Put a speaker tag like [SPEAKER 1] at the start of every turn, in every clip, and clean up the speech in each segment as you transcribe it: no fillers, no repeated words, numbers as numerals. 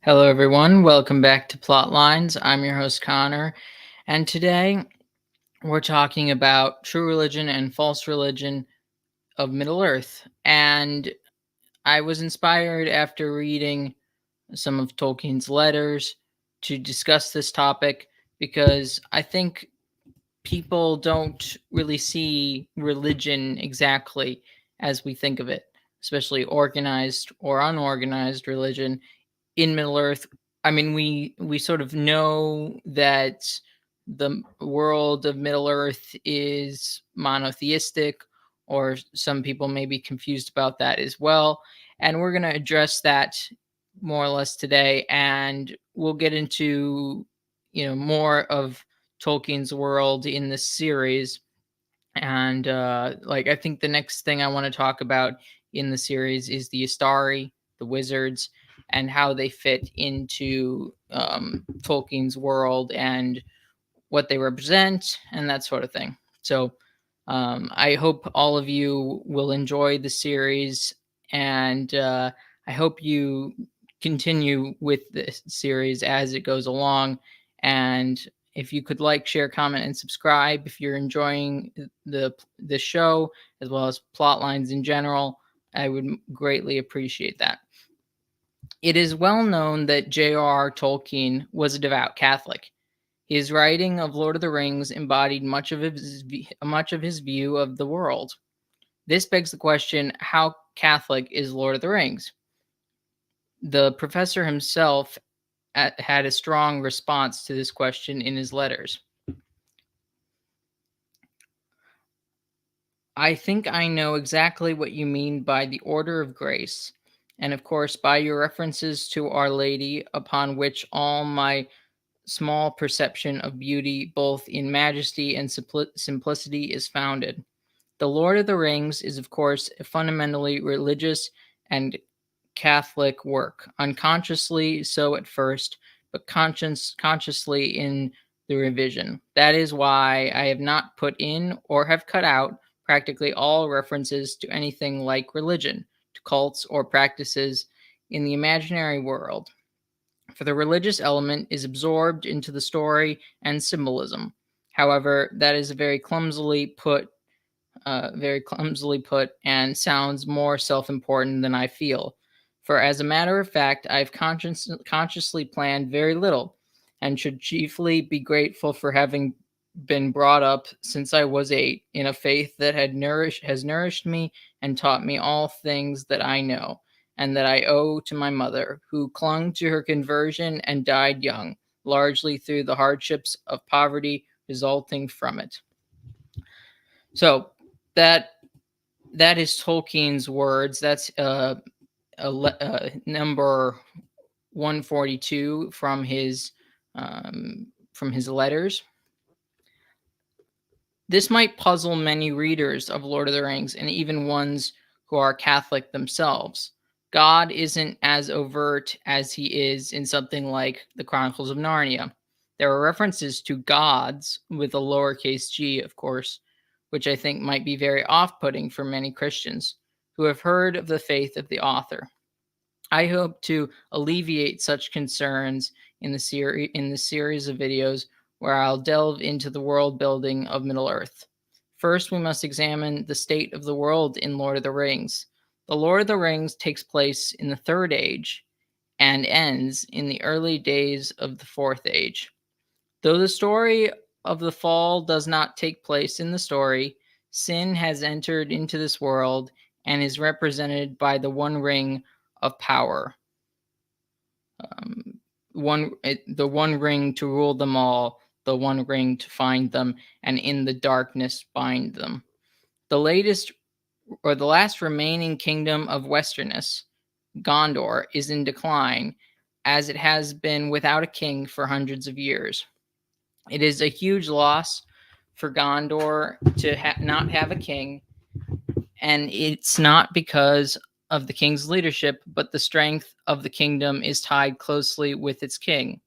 [SPEAKER 1] Hello, everyone. Welcome back to Plotlines. I'm your host, Connor, and today we're talking about true religion and false religion of Middle Earth. And I was inspired after reading some of Tolkien's letters to discuss this topic because I think people don't really see religion exactly as we think of it, especially organized or unorganized religion in Middle Earth. I mean, we sort of know that the world of Middle Earth is monotheistic, or some people may be confused about that as well. And we're going to address that more or less today, and we'll get into more of Tolkien's world in this series. And I think the next thing I want to talk about in the series is the Astari, the wizards, and how they fit into Tolkien's world and what they represent and that sort of thing. So I hope all of you will enjoy the series, and I hope you continue with this series as it goes along. And if you could like, share, comment, and subscribe if you're enjoying the show as well as Plotlines in general, I would greatly appreciate that. It is well known that J.R.R. Tolkien was a devout Catholic. His writing of Lord of the Rings embodied much of his view of the world. This begs the question, how Catholic is Lord of the Rings? The professor himself had a strong response to this question in his letters. I think I know exactly what you mean by the order of grace, and of course by your references to Our Lady, upon which all my small perception of beauty, both in majesty and simplicity, is founded. The Lord of the Rings is, of course, a fundamentally religious and Catholic work, unconsciously so at first, but consciously in the revision. That is why I have not put in or have cut out practically all references to anything like religion, to cults or practices in the imaginary world. For the religious element is absorbed into the story and symbolism. However, that is very clumsily put, and sounds more self-important than I feel. For as a matter of fact, I've consciously planned very little, and should chiefly be grateful for having been brought up since I was 8 in a faith that has nourished me and taught me all things that I know, and that I owe to my mother, who clung to her conversion and died young, largely through the hardships of poverty resulting from it. So that that is Tolkien's words. That's number 142 from his letters. This might puzzle many readers of Lord of the Rings, and even ones who are Catholic themselves. God isn't as overt as he is in something like the Chronicles of Narnia. There are references to gods with a lowercase g, of course, which I think might be very off putting for many Christians who have heard of the faith of the author. I hope to alleviate such concerns in the series of videos where I'll delve into the world building of Middle Earth. First, we must examine the state of the world in Lord of the Rings. The Lord of the Rings takes place in the Third Age and ends in the early days of the Fourth Age. Though the story of the fall does not take place in the story, sin has entered into this world and is represented by the One Ring of power. The one ring to rule them all, the one ring to find them, and in the darkness bind them. The last remaining kingdom of Westerness, Gondor, is in decline, as it has been without a king for hundreds of years. It is a huge loss for Gondor to not have a king, and it's not because of the king's leadership, but the strength of the kingdom is tied closely with its king.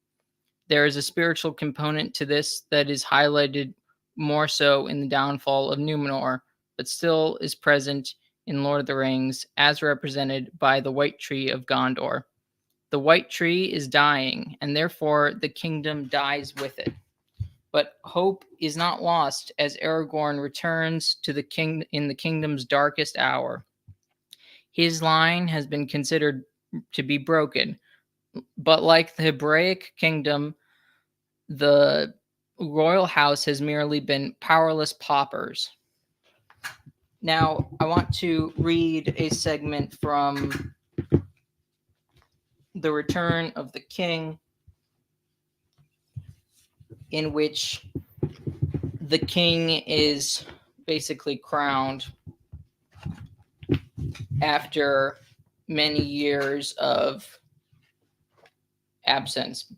[SPEAKER 1] There is a spiritual component to this that is highlighted more so in the downfall of Numenor, but still is present in Lord of the Rings, as represented by the White Tree of Gondor. The white tree is dying, and therefore the kingdom dies with it. But hope is not lost as Aragorn returns to the king in the kingdom's darkest hour. His line has been considered to be broken, but like the Hebraic kingdom, the royal house has merely been powerless paupers. Now, I want to read a segment from The Return of the King, in which the king is basically crowned after many years of absence.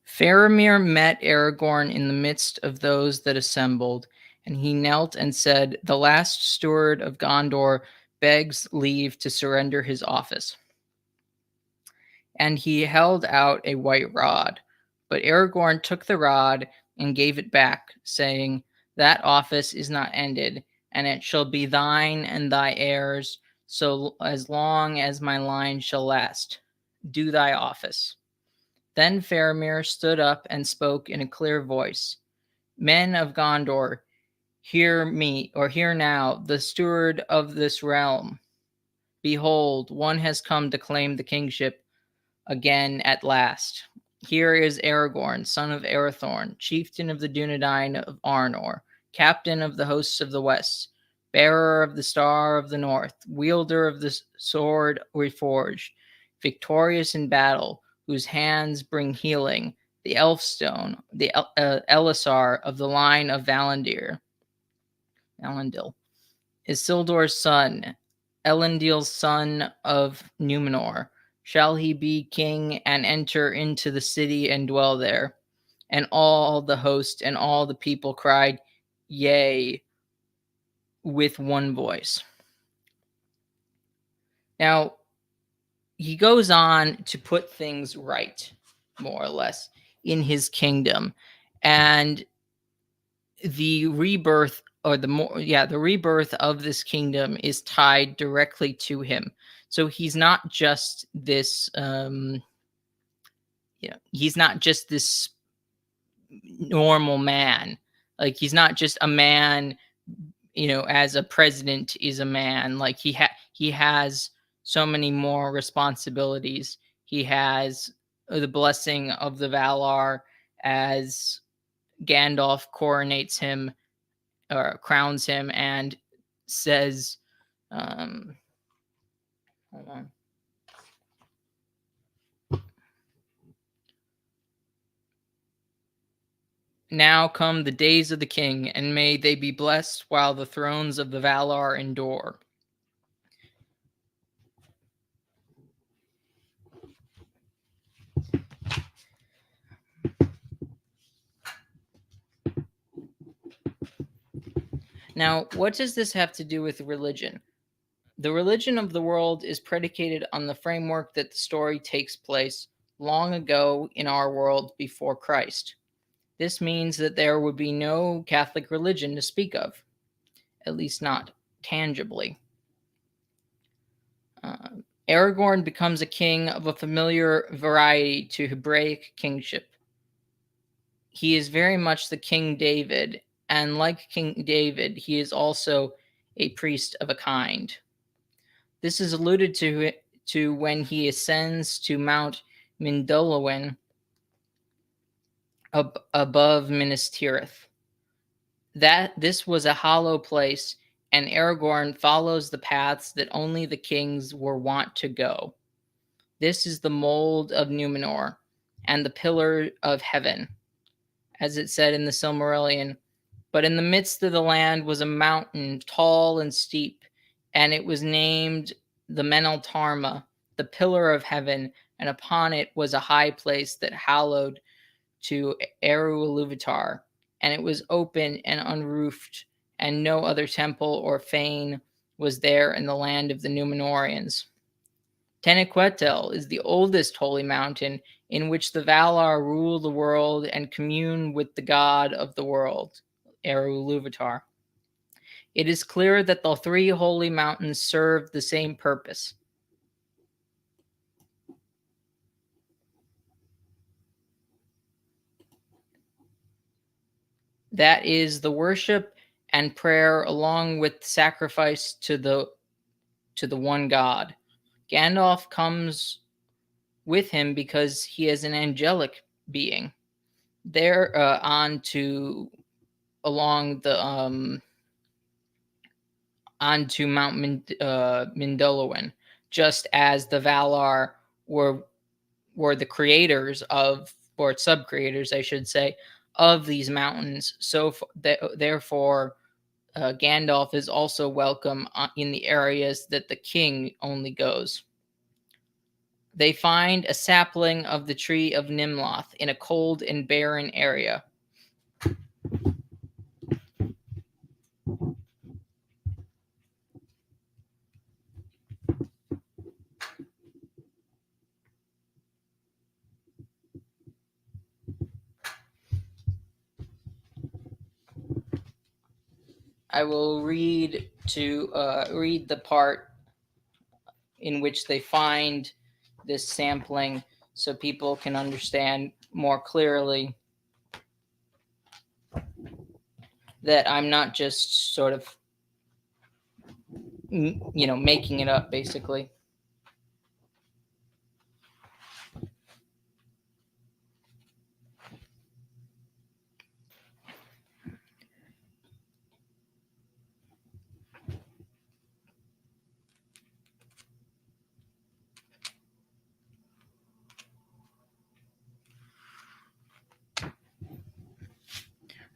[SPEAKER 1] Faramir met Aragorn in the midst of those that assembled, and he knelt and said, "The last steward of Gondor begs leave to surrender his office." And he held out a white rod. But Aragorn took the rod and gave it back, saying, "That office is not ended, and it shall be thine and thy heirs, so as long as my line shall last. Do thy office." Then Faramir stood up and spoke in a clear voice. "Men of Gondor, hear me, or hear now, the steward of this realm. Behold, one has come to claim the kingship again at last. Here is Aragorn, son of Arathorn, chieftain of the Dunedain of Arnor, captain of the hosts of the west, bearer of the star of the north, wielder of the sword reforged, victorious in battle, whose hands bring healing, the Elfstone, the Elisar of the line of Valandil, Isildur's son, Elendil's son of Numenor. Shall he be king and enter into the city and dwell there?" And all the host and all the people cried, "Yea," with one voice. Now, he goes on to put things right, more or less, in his kingdom. And the rebirth the rebirth of this kingdom is tied directly to him. So he's not just this he's not just this normal man. Like, he's not just a man, as a president is a man. Like, he has so many more responsibilities. He has the blessing of the Valar as Gandalf coronates him or crowns him and says, hold on. "Now come the days of the king, and may they be blessed while the thrones of the Valar endure." Now, what does this have to do with religion? The religion of the world is predicated on the framework that the story takes place long ago in our world before Christ. This means that there would be no Catholic religion to speak of, at least not tangibly. Aragorn becomes a king of a familiar variety to Hebraic kingship. He is very much the King David, and like King David, he is also a priest of a kind. This is alluded to when he ascends to Mount Mindolluin above Minas Tirith. That this was a hollow place, and Aragorn follows the paths that only the kings were wont to go. This is the mold of Numenor and the pillar of heaven, as it said in the Silmarillion. "But in the midst of the land was a mountain, tall and steep, and it was named the Meneltarma, the pillar of heaven, and upon it was a high place that hallowed to Eru Iluvatar, and it was open and unroofed, and no other temple or fane was there in the land of the Numenorians. Tenequetel is the oldest holy mountain in which the Valar rule the world and commune with the god of the world, Eru Iluvatar. It is clear that the three holy mountains serve the same purpose. That is the worship and prayer along with sacrifice to the one God. Gandalf comes with him because he is an angelic being. They're on to along the onto Mount Mindolluin, just as the Valar were the creators of, or sub-creators, I should say, of these mountains. So therefore, Gandalf is also welcome in the areas that the king only goes. They find a sapling of the tree of Nimloth in a cold and barren area. I will read the part in which they find this sampling so people can understand more clearly that I'm not just sort of, making it up, basically.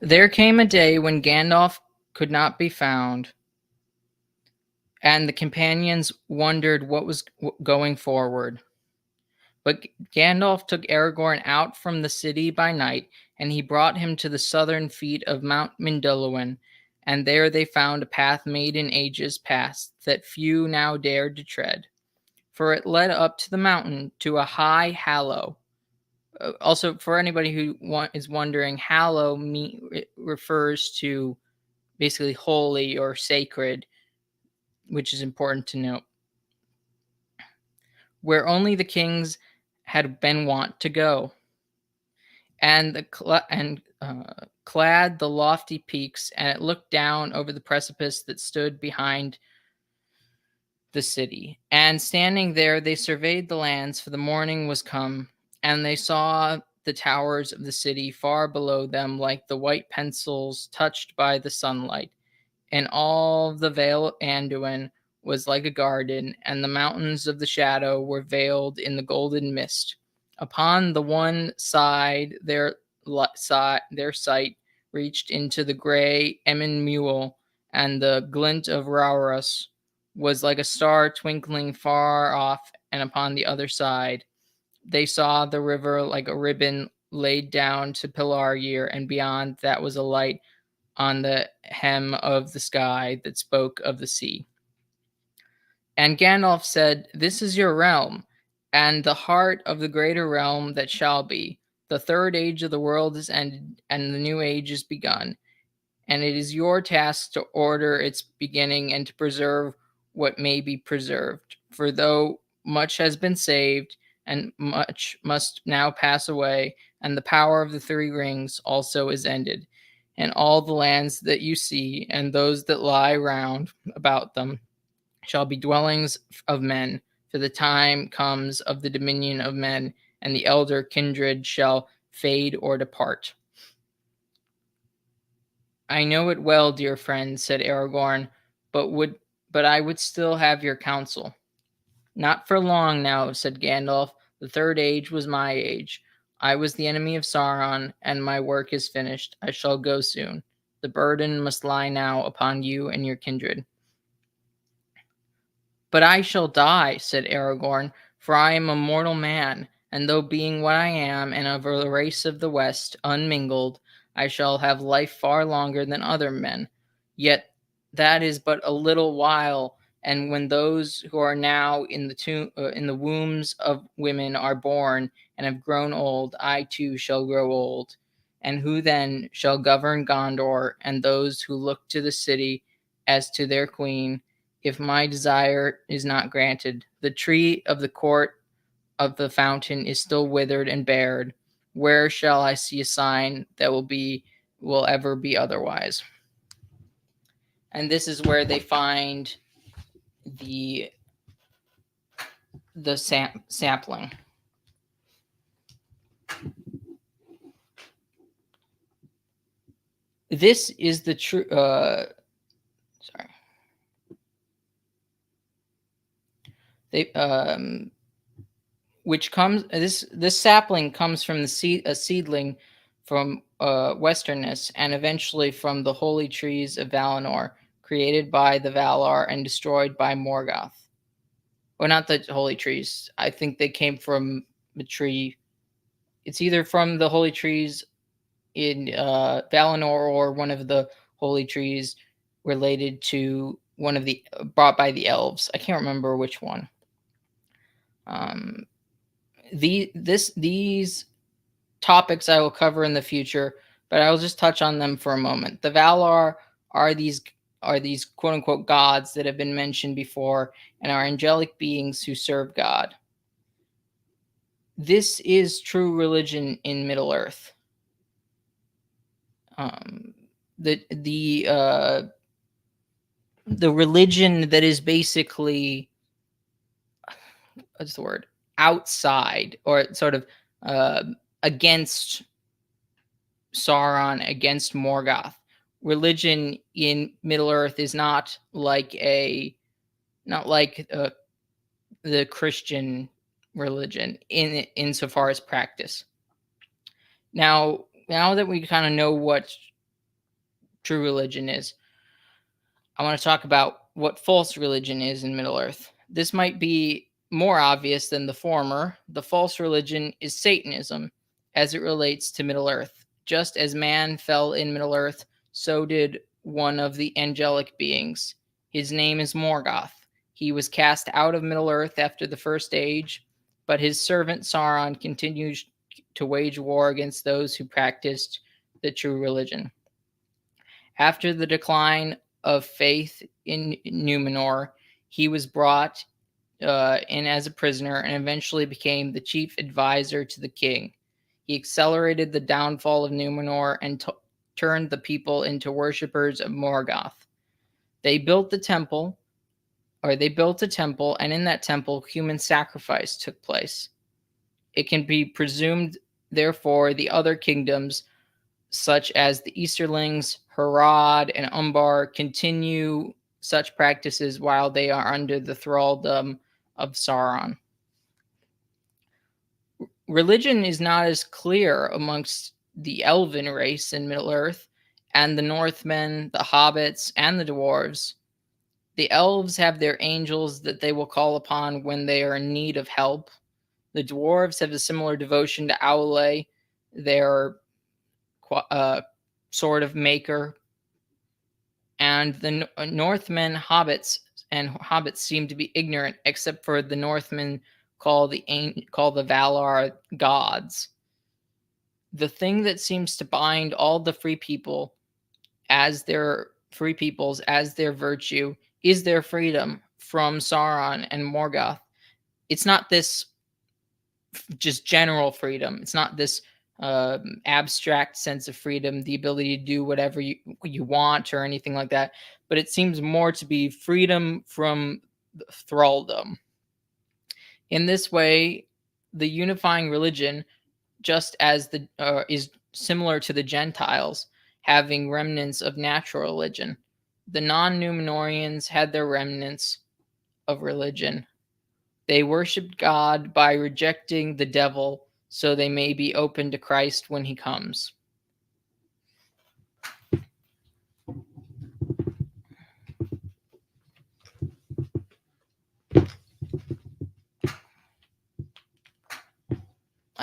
[SPEAKER 1] There came a day when Gandalf could not be found, and the companions wondered what was going forward. But Gandalf took Aragorn out from the city by night, and he brought him to the southern feet of Mount Mindolluin, and there they found a path made in ages past that few now dared to tread, for it led up to the mountain to a high hallow. Also, for anybody who is wondering, hallow refers to basically holy or sacred, which is important to note, where only the kings had been wont to go, and clad the lofty peaks, and it looked down over the precipice that stood behind the city. And standing there, they surveyed the lands, for the morning was come, and they saw the towers of the city far below them, like the white pencils touched by the sunlight. And all the Vale of Anduin was like a garden, and the mountains of the shadow were veiled in the golden mist. Upon the one side, their sight reached into the gray Emyn Muil, and the glint of Rauros was like a star twinkling far off, and upon the other side they saw the river like a ribbon laid down to Pelargir, and beyond that was a light on the hem of the sky that spoke of the sea. And Gandalf said, "This is your realm, and the heart of the greater realm that shall be. The third age of the world is ended, and the new age is begun. And it is your task to order its beginning and to preserve what may be preserved. For though much has been saved, and much must now pass away, and the power of the three rings also is ended, and all the lands that you see, and those that lie round about them, shall be dwellings of men, for the time comes of the dominion of men, and the elder kindred shall fade or depart." "I know it well, dear friend," said Aragorn, but I would still have your counsel." "Not for long now," said Gandalf. "The third age was my age. I was the enemy of Sauron, and my work is finished. I shall go soon. The burden must lie now upon you and your kindred." "But I shall die," said Aragorn, "for I am a mortal man, and though being what I am, and of the race of the West, unmingled, I shall have life far longer than other men. Yet that is but a little while, and when those who are now in in the wombs of women are born and have grown old, I too shall grow old. And who then shall govern Gondor and those who look to the city as to their queen, if my desire is not granted? The tree of the court of the fountain is still withered and bared. Where shall I see a sign that will ever be otherwise?" And this is where they find the sapling. This is the true. Sorry. They which comes this sapling comes from a seedling from Westernness, and eventually from the holy trees of Valinor, created by the Valar and destroyed by Morgoth. Or not the holy trees. I think they came from the tree. It's either from the holy trees in Valinor or one of the holy trees related to one of the brought by the elves. I can't remember which one. These topics I will cover in the future, but I will just touch on them for a moment. The Valar are these quote unquote gods that have been mentioned before and are angelic beings who serve God. This is true religion in Middle Earth. The religion that is basically, what's the word, outside, or sort of against Sauron, against Morgoth. Religion in Middle Earth is not like the Christian religion insofar as practice. Now that we kind of know what true religion is, I want to talk about what false religion is in Middle Earth. This might be more obvious than the former. The false religion is Satanism as it relates to Middle Earth. Just as man fell in Middle Earth, so did one of the angelic beings. His name is Morgoth. He was cast out of Middle Earth after the First Age, but his servant Sauron continues to wage war against those who practiced the true religion. After the decline of faith in Numenor, he was brought in as a prisoner and eventually became the chief advisor to the king. He accelerated the downfall of Numenor and turned the people into worshippers of Morgoth. They built a temple, and in that temple, human sacrifice took place. It can be presumed, therefore, the other kingdoms, such as the Easterlings, Harad, and Umbar, continue such practices while they are under the thraldom of Sauron. Religion is not as clear amongst the elven race in Middle-earth and the Northmen, the hobbits, and the dwarves. The elves have their angels that they will call upon when they are in need of help. The dwarves have a similar devotion to Aule, their sort of maker. And the Northmen, hobbits seem to be ignorant, except for the Northmen call the Valar gods. The thing that seems to bind all the free peoples as their virtue is their freedom from Sauron and Morgoth. It's not this just general freedom. It's not this abstract sense of freedom, the ability to do whatever you want or anything like that. But it seems more to be freedom from thraldom. In this way, the unifying religion, just as is similar to the Gentiles, having remnants of natural religion. The non-Numenorians had their remnants of religion. They worshipped God by rejecting the devil, so they may be open to Christ when he comes.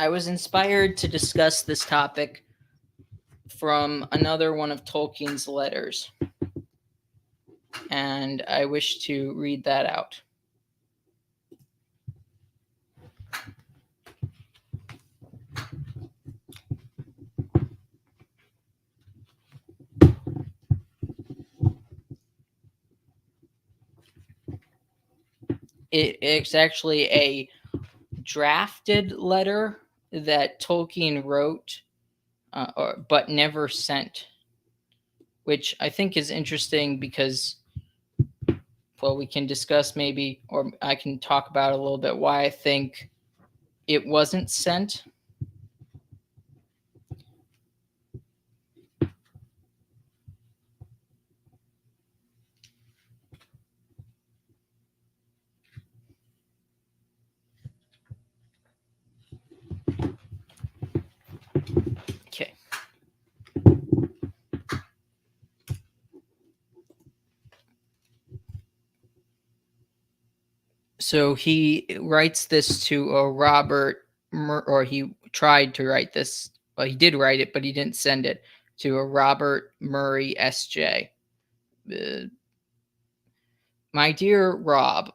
[SPEAKER 1] I was inspired to discuss this topic from another one of Tolkien's letters, and I wish to read that out. It's actually a drafted letter that Tolkien wrote, but never sent, which I think is interesting because, well, we can discuss maybe, or I can talk about a little bit why I think it wasn't sent. Okay. So he writes this to Robert, or he tried to write this. Well, he did write it, but he didn't send it to a Robert Murray S.J. My dear Rob,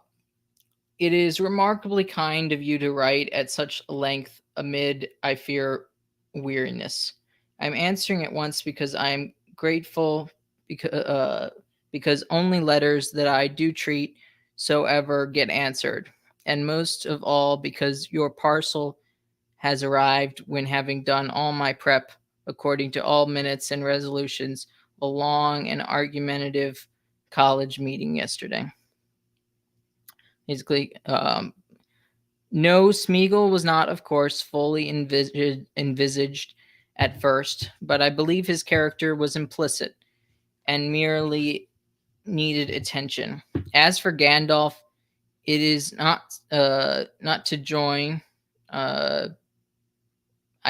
[SPEAKER 1] it is remarkably kind of you to write at such length amid, I fear, weariness. I'm answering at once because I am grateful because only letters that I do treat so ever get answered, and most of all because your parcel has arrived when, having done all my prep according to all minutes and resolutions, a long and argumentative college meeting yesterday. Basically, no, Smeagol was not, of course, fully envisaged at first, but I believe his character was implicit and merely needed attention. As for Gandalf, it is not to join. I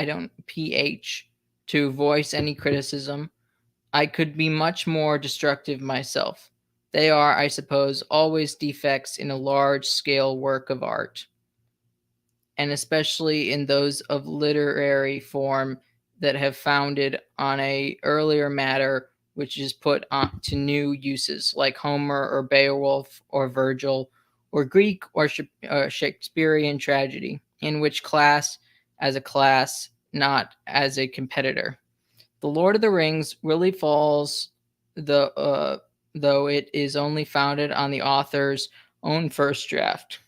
[SPEAKER 1] don't to voice any criticism. I could be much more destructive myself. They are, I suppose, always defects in a large-scale work of art, and especially in those of literary form that have founded on a earlier matter which is put on to new uses, like Homer or Beowulf or Virgil or Greek or Shakespearean tragedy, in which class as a class, not as a competitor. The Lord of the Rings really falls, though it is only founded on the author's own first draft.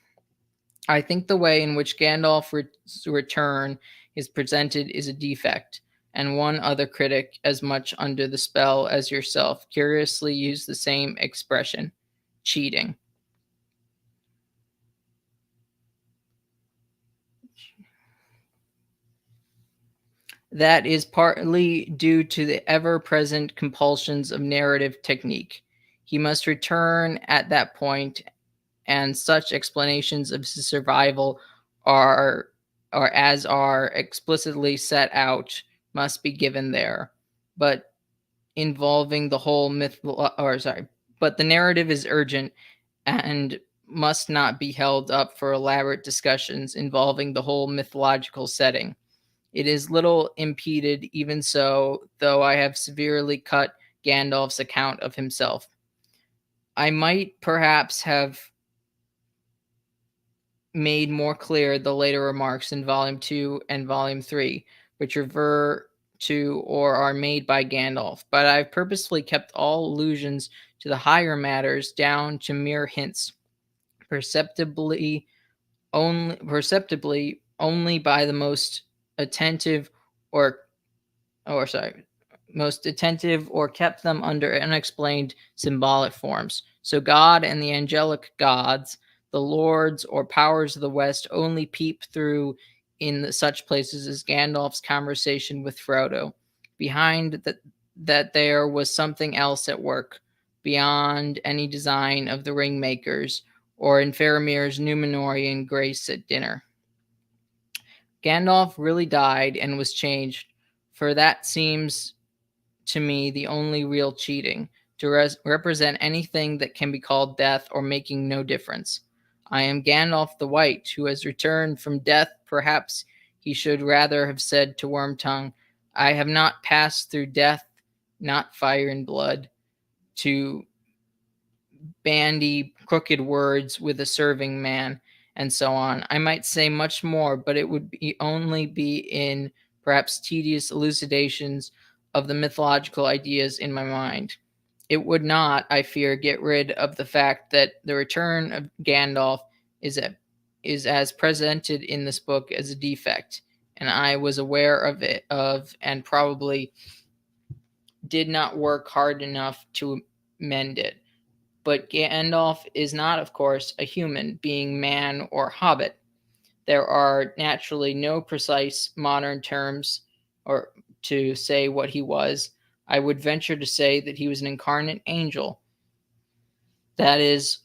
[SPEAKER 1] I think the way in which Gandalf's return is presented is a defect, and one other critic, as much under the spell as yourself, curiously used the same expression: cheating. That is partly due to the ever present compulsions of narrative technique. He must return at that point, and such explanations of his survival are or as are explicitly set out must be given there, but involving the whole but the narrative is urgent and must not be held up for elaborate discussions involving the whole mythological setting. It is little impeded, even so, though I have severely cut Gandalf's account of himself. I might perhaps have made more clear the later remarks in Volume 2 and Volume 3, which refer to or are made by Gandalf, but I've purposefully kept all allusions to the higher matters down to mere hints, perceptibly only by the most attentive or most attentive, or kept them under unexplained symbolic forms. So God and the angelic gods, the lords or powers of the West, only peep through in such places as Gandalf's conversation with Frodo. Behind that there was something else at work, beyond any design of the ring makers, or in Faramir's Numenorean grace at dinner. Gandalf really died and was changed, for that seems to me the only real cheating, to represent anything that can be called death or making no difference. I am Gandalf the White, who has returned from death. Perhaps He should rather have said to Wormtongue, I have not passed through death, not fire and blood, to bandy crooked words with a serving man, and so on. I might say much more, but it would only be in perhaps tedious elucidations of the mythological ideas in my mind. It would not, I fear, get rid of the fact that the return of Gandalf is as presented in this book as a defect, and I was aware of and probably did not work hard enough to mend it. But Gandalf is not, of course, a human, being man or hobbit. There are naturally no precise modern terms or to say what he was. I would venture to say that he was an incarnate angel. That is,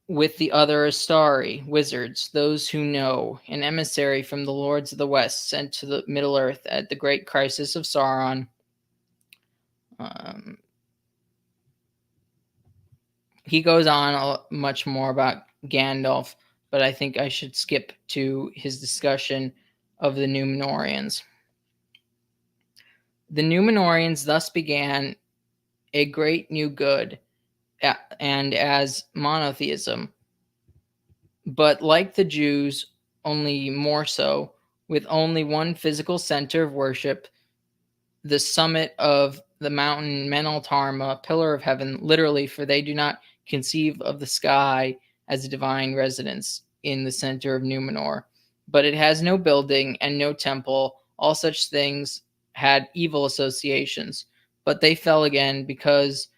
[SPEAKER 1] with the other Astari, wizards, those who know, an emissary from the lords of the West sent to the Middle Earth at the great crisis of Sauron. He goes on much more about Gandalf, but I think I should skip to his discussion of the Númenóreans. The Númenóreans thus began a great new good, and as monotheism, but like the Jews, only more so, with only one physical center of worship, the summit of the mountain Meneltarma, pillar of heaven, literally, for they do not conceive of the sky as a divine residence in the center of Númenor. But it has no building and no temple. All such things had evil associations, but they fell again because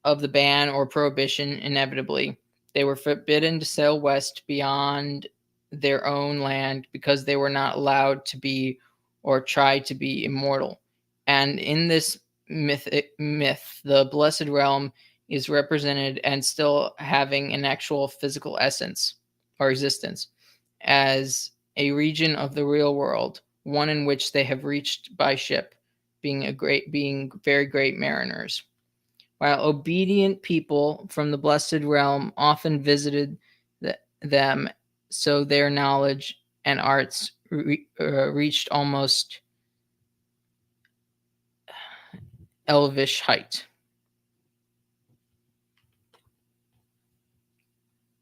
[SPEAKER 1] of the ban or prohibition inevitably. They were forbidden to sail west beyond their own land because they were not allowed to be or try to be immortal. And in this myth, the Blessed Realm is represented and still having an actual physical essence or existence as a region of the real world, one in which they have reached by ship, being very great mariners. While obedient people from the Blessed Realm often visited them, so their knowledge and arts reached almost elvish height.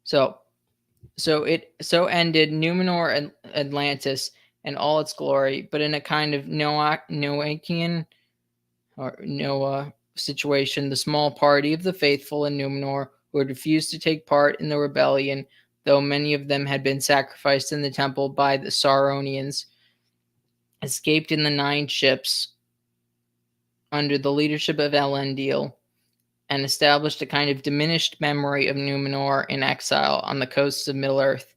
[SPEAKER 1] So ended Numenor and Atlantis and all its glory, but in a kind of Noachian or Noah situation, the small party of the faithful in Numenor who had refused to take part in the rebellion, though many of them had been sacrificed in the temple by the Sauronians, escaped in the 9 ships under the leadership of Elendil and established a kind of diminished memory of Numenor in exile on the coasts of Middle-earth,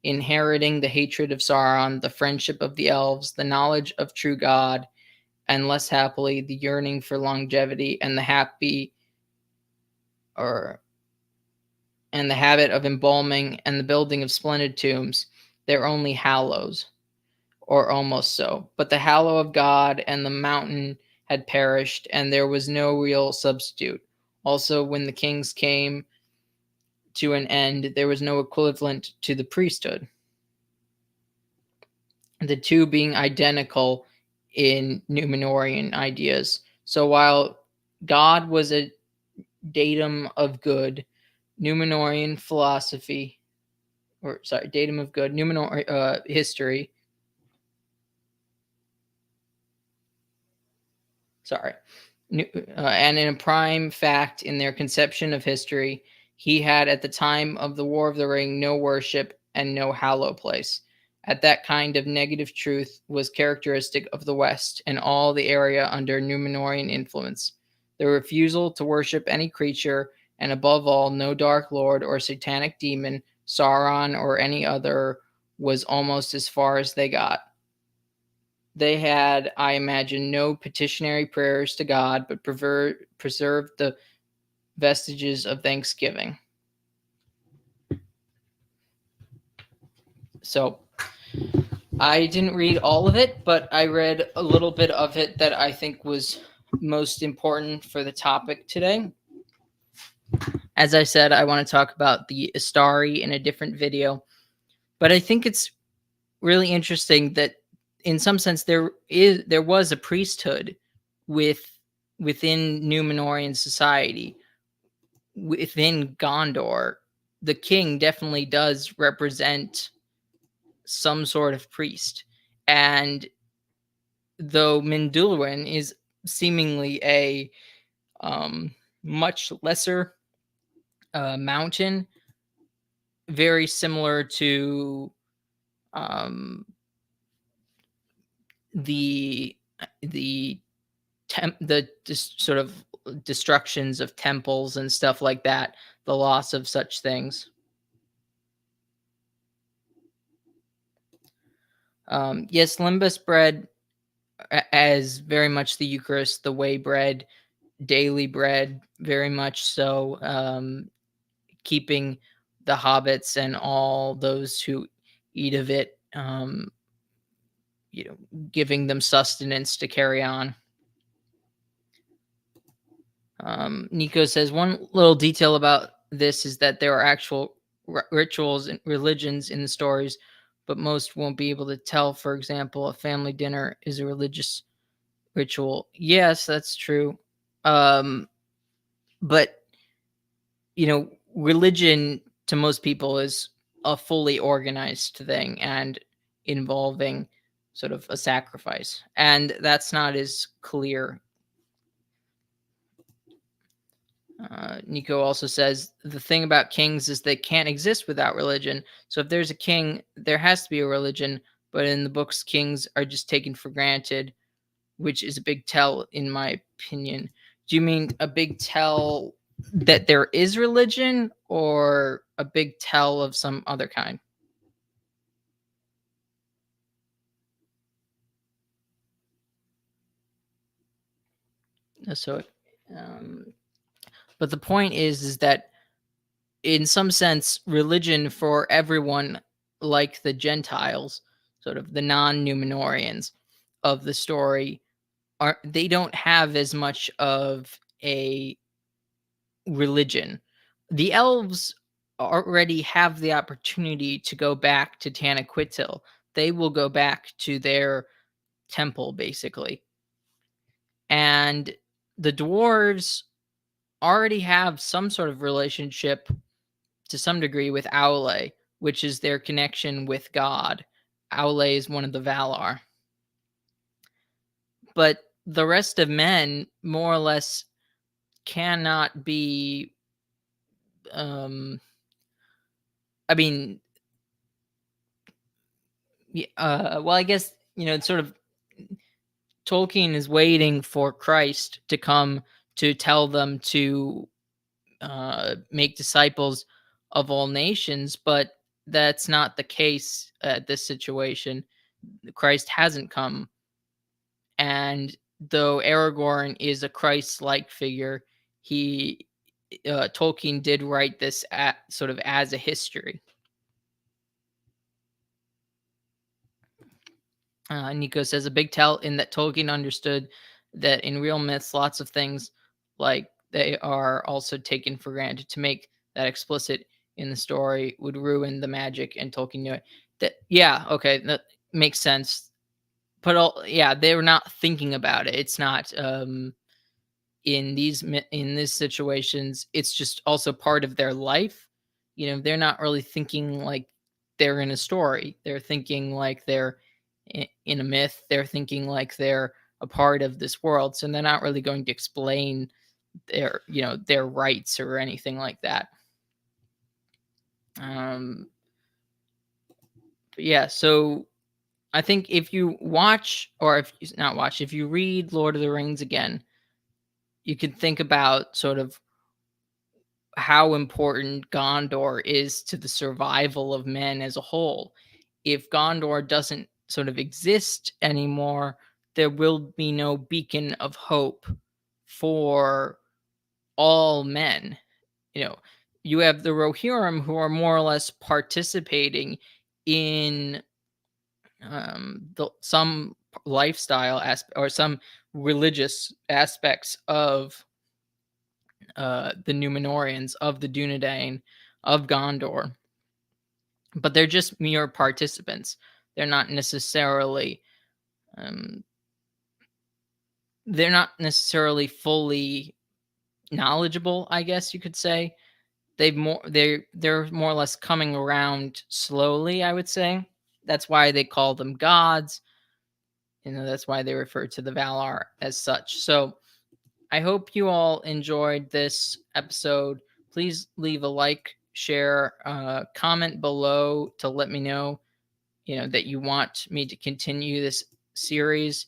[SPEAKER 1] inheriting the hatred of Sauron, the friendship of the elves, the knowledge of true God, and less happily, the yearning for longevity and the habit of embalming and the building of splendid tombs. They're only hallows, or almost so. But the hallow of God and the mountain had perished, and there was no real substitute. Also, when the kings came to an end, there was no equivalent to the priesthood, the two being identical in Númenorian ideas. So while God was a datum of good, Númenorian philosophy, datum of good, Númenor history. And in a prime fact in their conception of history, he had at the time of the War of the Ring no worship and no hallow place. At that kind of negative truth was characteristic of the West and all the area under Númenorian influence. The refusal to worship any creature, and above all, no dark lord or satanic demon, Sauron or any other, was almost as far as they got. They had, I imagine, no petitionary prayers to God, but preserved the vestiges of thanksgiving. So, I didn't read all of it, but I read a little bit of it that I think was most important for the topic today. As I said, I want to talk about the Astari in a different video, but I think it's really interesting that in some sense there was a priesthood with within Numenorian society, within Gondor. The king definitely does represent some sort of priest. And though Mindulwyn is seemingly a much lesser mountain, very similar to um, the the just sort of destructions of temples and stuff like that, the loss of such things. Yes, Limbus bread as very much the Eucharist, the way bread, daily bread, very much so. Keeping the hobbits and all those who eat of it, giving them sustenance to carry on. Nico says one little detail about this is that there are actual rituals and religions in the stories, but most won't be able to tell. For example, a family dinner is a religious ritual. Yes, that's true. But religion to most people is a fully organized thing and involving sort of a sacrifice, and that's not as clear. Nico also says the thing about kings is they can't exist without religion. So if there's a king, there has to be a religion. But in the books, kings are just taken for granted, which is a big tell, in my opinion. Do you mean a big tell that there is religion, or a big tell of some other kind? So, um, but the point is that in some sense, religion for everyone, like the Gentiles, sort of the non-Numenorians of the story, they don't have as much of a religion. The elves already have the opportunity to go back to Tanaquittil. They will go back to their temple, basically. And the dwarves already have some sort of relationship to some degree with Aule, which is their connection with God. Aule is one of the Valar. But the rest of men, more or less, cannot be. I mean, well, I guess it's sort of Tolkien is waiting for Christ to come to tell them to make disciples of all nations, but that's not the case at this situation. Christ hasn't come, and though Aragorn is a Christ-like figure, he Tolkien did write this sort of as a history. Nico says a big tell in that Tolkien understood that in real myths, lots of things like they are also taken for granted. To make that explicit in the story would ruin the magic, and Tolkien knew it. Yeah, okay, that makes sense. But they were not thinking about it. It's not in these situations. It's just also part of their life. They're not really thinking like they're in a story. They're thinking like they're in a myth. They're thinking like they're a part of this world. So they're not really going to explain their rights or anything like that. Yeah, so I think if you watch, or if you not watch, if you read Lord of the Rings again, you can think about sort of how important Gondor is to the survival of men as a whole. If Gondor doesn't sort of exist anymore, there will be no beacon of hope for all men. You have the Rohirrim, who are more or less participating in some lifestyle aspect or some religious aspects of the Numenorians, of the Dunedain, of Gondor, but they're just mere participants. they're not necessarily um, they're not necessarily fully knowledgeable, I guess you could say. They're more or less coming around slowly, I would say. That's why they call them gods. That's why they refer to the Valar as such. So I hope you all enjoyed this episode. Please leave a like, share, comment below to let me know, that you want me to continue this series.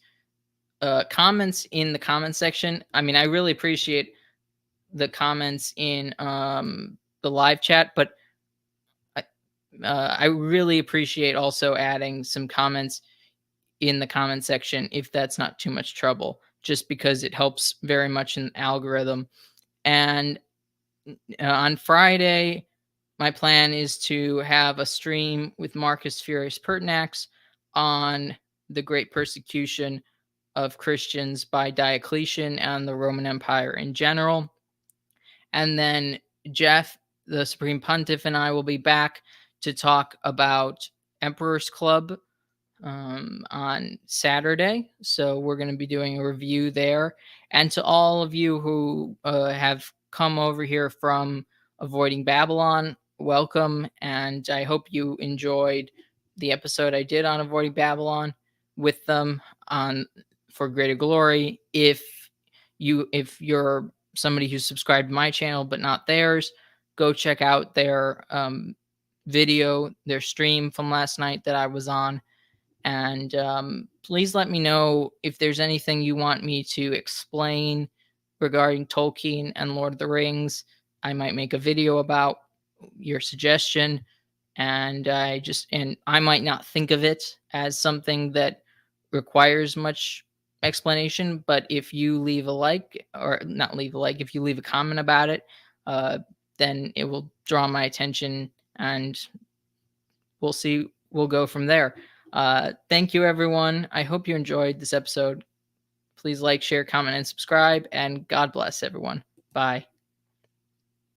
[SPEAKER 1] Comments in the comment section. I mean, I really appreciate the comments in the live chat, but I really appreciate also adding some comments in the comment section if that's not too much trouble, just because it helps very much in the algorithm. And on Friday, my plan is to have a stream with Marcus Furious Pertinax on the great persecution of Christians by Diocletian and the Roman Empire in general. And then Jeff, the Supreme Pontiff, and I will be back to talk about Emperor's Club on Saturday. So we're going to be doing a review there. And to all of you who have come over here from Avoiding Babylon, welcome. And I hope you enjoyed the episode I did on Avoiding Babylon with them on For Greater Glory. If you're somebody who's subscribed to my channel but not theirs, go check out their video, their stream from last night that I was on. And please let me know if there's anything you want me to explain regarding Tolkien and Lord of the Rings. I might make a video about your suggestion, and I might not think of it as something that requires much explanation, but if you leave a like, or not leave a like, if you leave a comment about it, then it will draw my attention, and we'll go from there. Thank you, everyone. I hope you enjoyed this episode. Please like, share, comment, and subscribe, and God bless everyone. Bye.